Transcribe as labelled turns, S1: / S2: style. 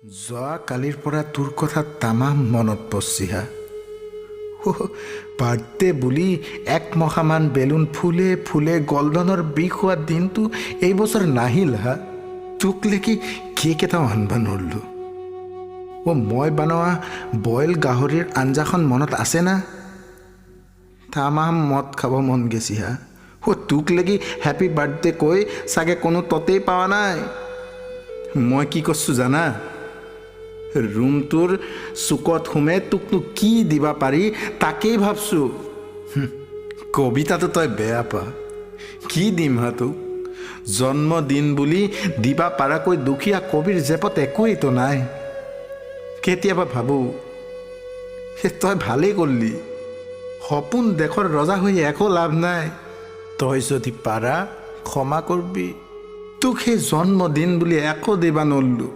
S1: যোৱা কালিৰ পৰা তোৰ কথা তামাম মনত পৰছি হা। বাৰ্থডে বুলি 1 মহামান বেলুন ফুলে ফুলে গল্ডনৰ বিষ হোৱা দিনটো এই বছৰ নাহিল হা। তোক লেকি কেক এটাও আনবা নৰলো। মই বনোৱা বইল গাহৰিৰ আঞ্জাখন মনত আছে না? তামাম মদ খাব মন গেছি হা। তোক লেকি হেপী বাৰ্থডে কৈ চাগে কোনো ততেই পাৱা নাই। মই কি কৰছো জানা? ৰুমটোৰ চুকত সোমে তোকনো কি দিবা পাৰি তাকেই ভাবছো। কবিতাটো তই বেয়া পা, কি দিম হা তোক? জন্মদিন বুলি দিবা পাৰাকৈ দুখীয়া কবিৰ জেপত একোৱেইতো নাই। কেতিয়াবা ভাবো তই ভালেই কৰলি, সপোন দেশৰ ৰজা হৈ একো লাভ নাই। তই যদি পাৰা ক্ষমা কৰবি, তোক সেই জন্মদিন বুলি একো দিবা নৰলো।